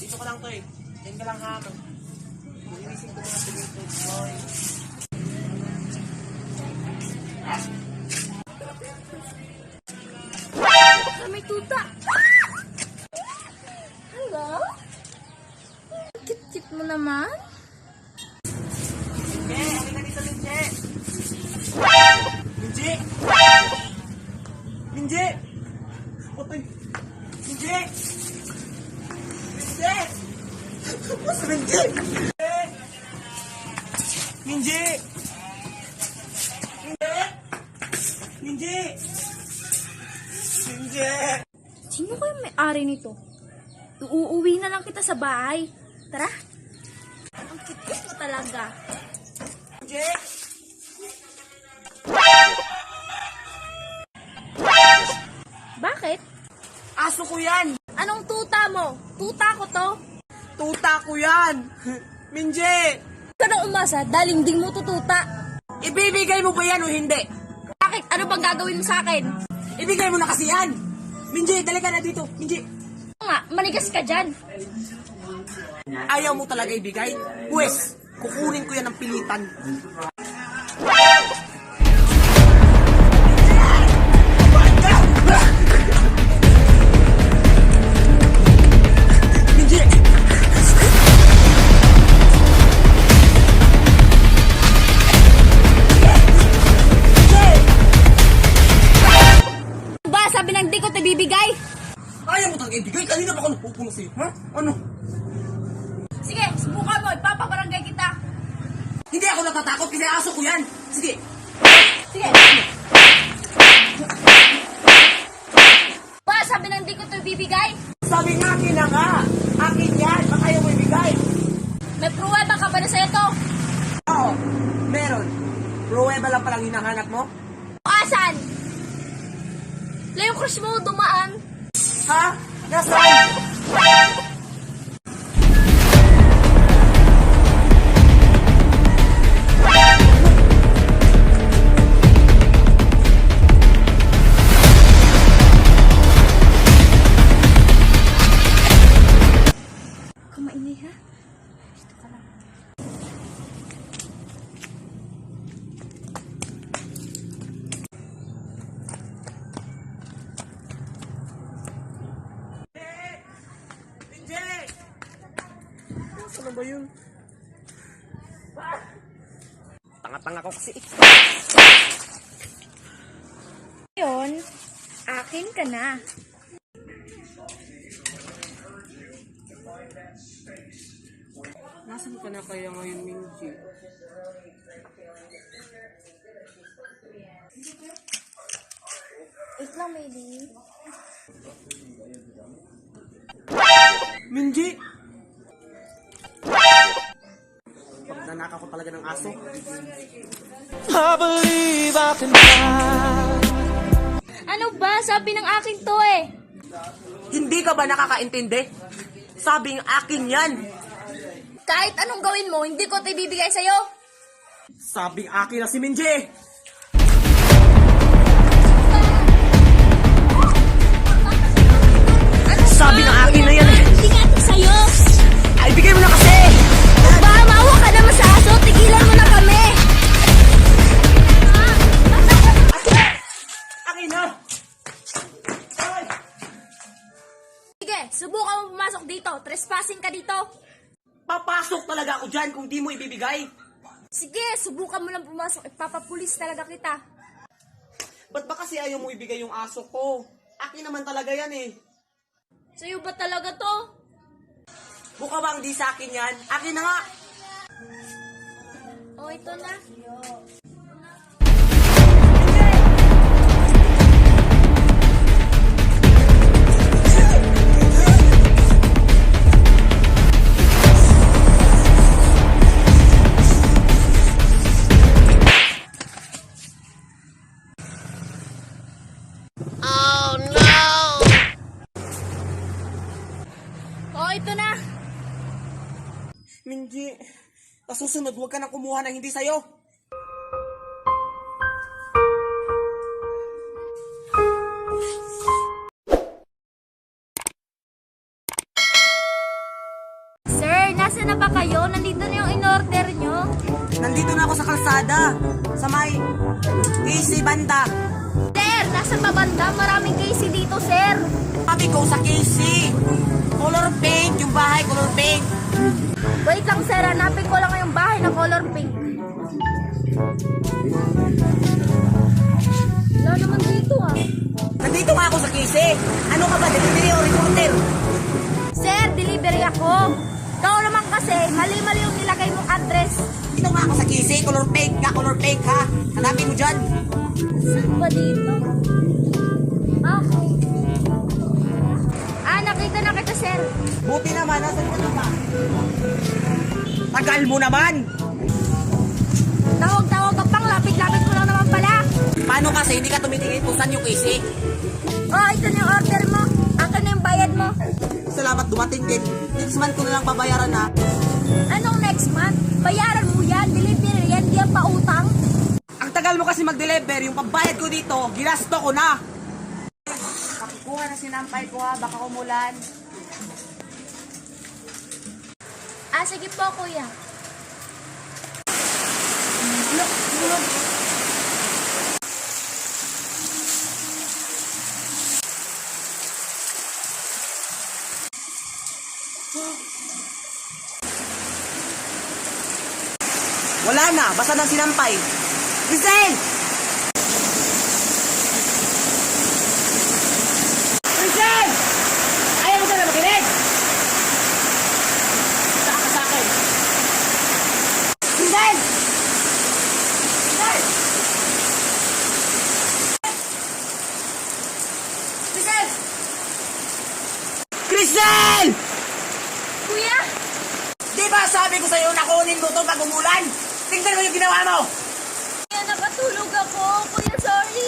Dito ko lang to eh. Diyan ka lang ha. Linisin ko mga tomatoes, boy. May tuta. Hello? Kit-kit mo naman. Minje, okay na dito, Minje. Minje! Minje! Patay! Minje! Minje! Basta Minje! Minje! Minje! Minje! Minje! Sino kaya may-ari nito? Uuwi na lang kita sa bahay. Tara. Ang kit-kit mo talaga. Minje! Bakit? Aso ko yan! Anong tuta mo? Tuta ko to. Tuta ko yan! Minje! Ka nang umasa, dalingding mo tututa. Ibibigay mo ba yan o hindi? Bakit? Ano bang gagawin mo sa akin? Ibigay mo na kasi yan! Minje, dali ka na dito! Minje! Nga, manigas ka dyan. Ayaw mo talaga ibigay? Pwes, kukunin ko yan ng pilitan. Minje! Ba, sabi ng di ko ito bibigay. Ayaw mo talaga ibigay? Kanina ba ako nagpupuno sa'yo? Ha? Ano? Sige, subukan mo. Ipapabarangay kita. Hindi ako natatakot kasi aso ko yan! Sige! Sige. Ba, sabi ng di ko ito bibigay. Sabi nga akin na nga! Akin yan! Ba't ayaw mo ibigay? May pruweba ka ba na sa'yo to? Oo, meron. Pruweba lang palang hinahanap mo? Asan? Yung crush mo dumaan. Ha? Nasaan? Kumainay ha? Dito ka lang. Minje! Ano ba yun? Tanga-tanga ko kasi. Ngayon, akin ka na. Nasaan ka na kaya ngayon, Minji? Wait lang, Maylee. Minji! Pagnanak ako talaga ng aso. I believe I can fly. Ano ba? Sabi ng akin to eh. Hindi ka ba nakakaintindi? Sabing akin yan! Kahit anong gawin mo, hindi ko ito ibibigay sa'yo. Sabing akin na si Minji! Sabi ng akin na yan eh! Hindi nga ito sa'yo. Ay, bigay mo na kasi! Ba, maawa ka naman sa aso. Tigilan mo na kami. Akin na! Ay! Sige, subukan mo pumasok dito. Trespassing ka dito. Papasok talaga ako dyan kung di mo ibibigay! Sige, subukan mo lang pumasok. Ipapapulis talaga kita. Ba't ba kasi ayaw mo ibigay yung aso ko? Akin naman talaga yan eh! Sa'yo ba talaga to? Mukha bang di sa akin yan? Akin na nga! Oh, ito na. Oh, ito na. Minji, sa susunod huwag ka nang kumuha ng hindi sa'yo. Asan na ba kayo? Nandito na yung in-order nyo. Nandito na ako sa kalsada. Sa may KC banda. Sir, nasa babanda. Maraming Casey dito, sir. Sabi ko sa KC. Color pink. Yung bahay color pink. Wait lang, sir. Hanapin ko lang yung bahay na color pink. Wala naman dito, ah. Nandito nga ako sa KC. Ano ka ba? Delivery o reporter? Sir, delivery ako. Ikaw naman kasi, mali-mali yung nilagay mong address. Dito nga ako sa KC. Color pink. Nga color pink ha. Hanapin mo dyan. Saan ba dito? Ah. Nakita na kita, sir. Buti naman. Nasaan ka na ba? Tagal mo naman. Tawag-tawag ka pang, lapit-lapit ko lang naman pala. Paano kasi hindi ka tumitingin kung saan yung KC? Oh, ito na yung order mo. Akin na yung bayad mo. Salamat dumating din. Next month ko na lang babayaran ha. Anong next month? Bayaran mo yan. Delivery yan. Di yan pa utang. Ang tagal mo kasi mag-deliver, yung pambayad ko dito, ginasto ko na. Kakuha na sinampay ko ha, baka umulan. Sige po, kuya. Wala na, basta ng sinampay. Giselle! Giselle! Ayaw mo sana makinig! Saan ka sa akin? Giselle! Giselle! Giselle! Giselle! Kuya? Di ba sabi ko sa'yo na kunin mo to pag umulan? Tingnan mo yung ginawa mo! Kuya, nakatulog ako. Kuya, sorry.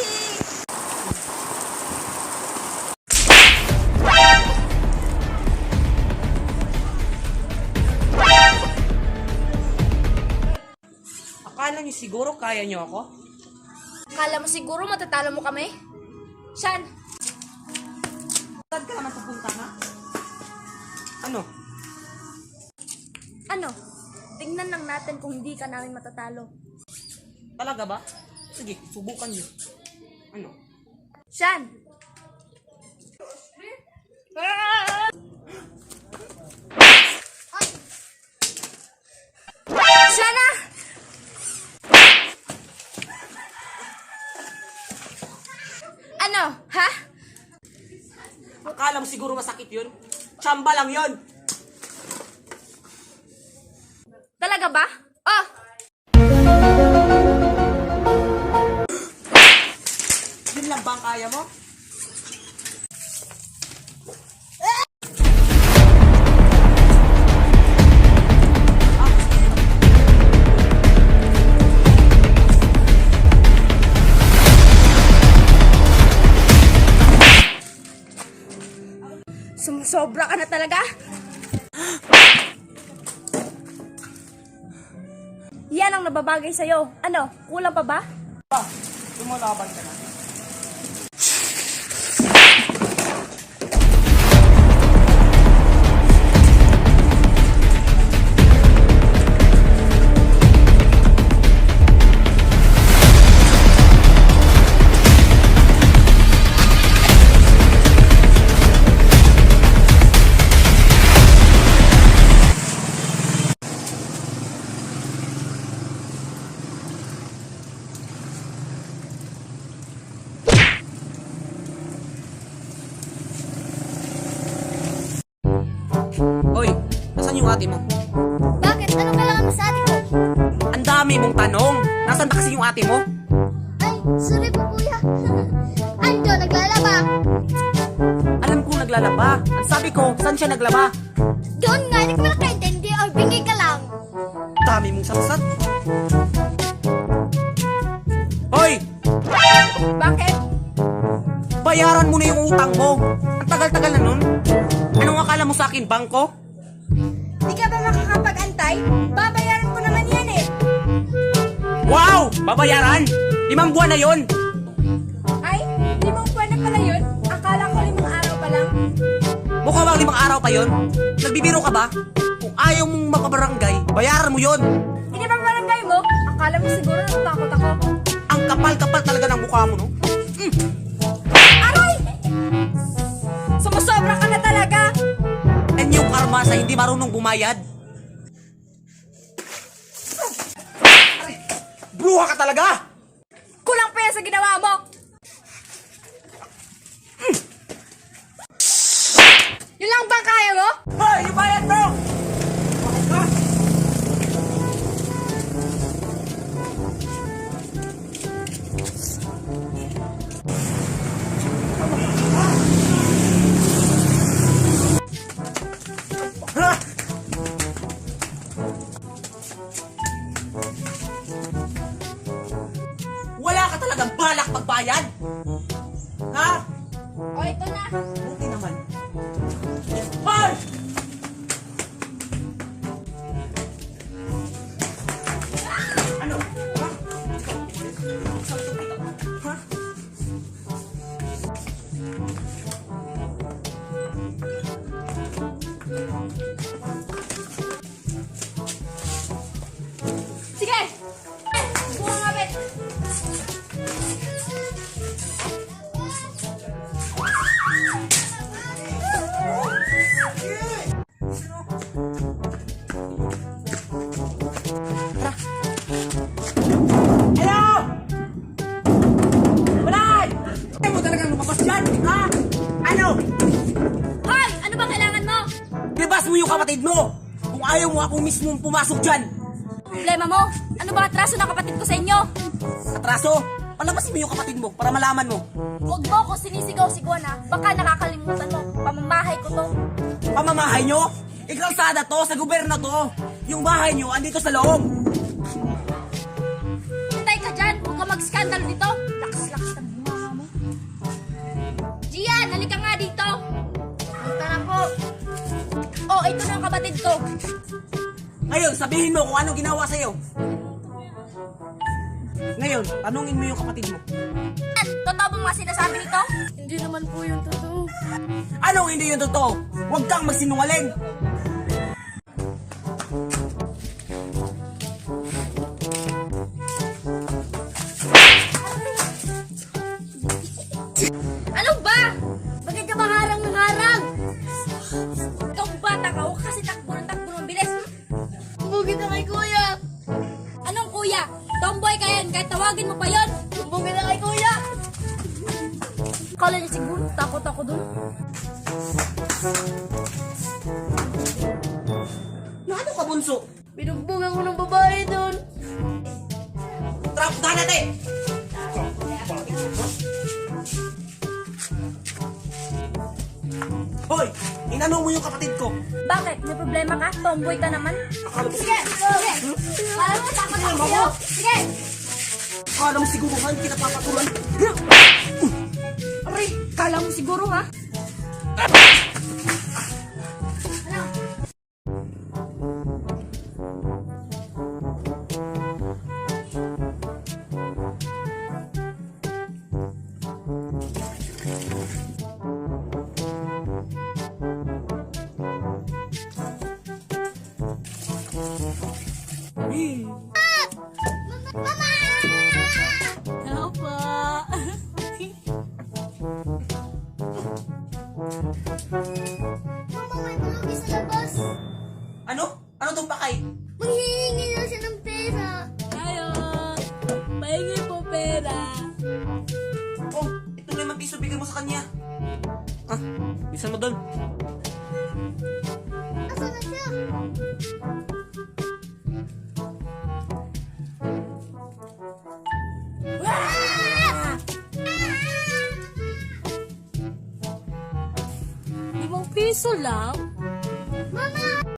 Akala niyo siguro kaya niyo ako? Kala mo siguro matatalo mo kami? Saan? Saan ka naman pupunta, ha? Ano? Ano? Tingnan lang natin kung hindi ka namin matatalo. Talaga ba? Sige, subukan niyo. Ano? Saan? Siya na! Ano? Ha? Akala mo siguro masakit yun? Tsamba lang yun! Talaga ba? Oh! Yun lang ba ang kaya mo? Sumusobra ka na talaga? Yan ang nababagay sa'yo. Ano? Kulang pa ba? Lumalaban ka na. Hoy, nasaan yung ate mo? Bakit? Anong kailangan mo sa ate ko? Ang dami mong tanong. Nasaan ba kasi yung ate mo? Ay, sorry po kuya. Ando, naglalaba. Alam kong naglalaba. Ang sabi ko, saan siya naglaba? Doon nga, hindi ko nakaintindi or bingay ka lang. Dami mong sarsat. Hoy! Bakit? Bayaran mo na yung utang mo. Ang tagal-tagal na nun. Anong akala mo sa akin, bangko? Di ka ba makakapag-antay? Babayaran ko naman yan eh. Wow! Babayaran! 5 buwan na yon. Ay, 5 buwan na pala yun? Akala ko 5 araw pa lang. Mukha bang 5 araw pa yon? Nagbibiro ka ba? Kung ayaw mong mapabarangay, bayaran mo yon. Hindi ba barangay mo? Akala mo siguro natakot ako. Ang kapal-kapal talaga ng mukha mo, no? Aray! Sumusobra ka na talaga. And yung karma sa hindi marunong bumayad. Bruha ka talaga! Kulang pa yan sa ginawa mo. Yun lang bang kaya mo? Hoy, yung bayad mo! Bakit ka? Ha? Wala ka talagang balak pagbayad? Ha? O, ito na. Buti naman. Hoy! Ano? Ha? Ha? Sige! Buka nga, Bet. Hello! Balay! Ayaw mo talagang lumabas dyan, ha? Ano? Hoy! Ano ba kailangan mo? Libas mo yung kapatid mo! Kung ayaw mo ako mismo pumasok dyan! Problema mo? Ano ba atraso ng kapatid ko sa inyo? Atraso! Palabasin mo yung kapatid mo para malaman mo. Huwag mo ako sinisigaw-sigawan ha. Baka nakakalimutan mo. Pamamahay ko to. Pamamahay nyo? Ikalsada to, sa gobyerno to. Yung bahay nyo, andito sa loob. Hintay ka dyan. Huwag ka mag-skandalo dito. Lakas-lakas ng bunga mo. Gian, halika nga dito. Punta na po. Oh, ito na ang kapatid ko. Ngayon, sabihin mo kung anong ginawa sa'yo. Ngayon, tanungin mo yung kapatid mo. Totoo bang mga sinasabi nito? Hindi naman po yung totoo. Anong hindi yung totoo? Huwag kang magsinungaling. Ano ba? Bakit ka ba harang-harang? Ikaw bata ka, huwag kasi takbo ng bilis. Bugit na kay kuya! Anong kuya? Tomboy ka yan, kahit tawagin mo pa yon. Bugit na kay kuya! Kala niya siguro, takot ako dun. Na ano ka, bunso? Pinugbugan ko ng babae doon. Trap na natin! Hoy! Inanong mo yung kapatid ko. Bakit? May problema ka? Tomboy ka naman? Akala mo, Sige! Sige! Kala mo, takot ako sa'yo! Sige! akala mo siguro ka hindi kita papatulan. Aray! Kala mo siguro ha? Hello po! Mama, may tulugi sa labas. Ano? Ano tong pakay? Manghihingi na siya ng pera. Tayo! Pahingi po pera! Oh, ito na 5 piso bigay mo sa kanya. Ah, bisan mo doon. Asa na siya? ₱5 lang?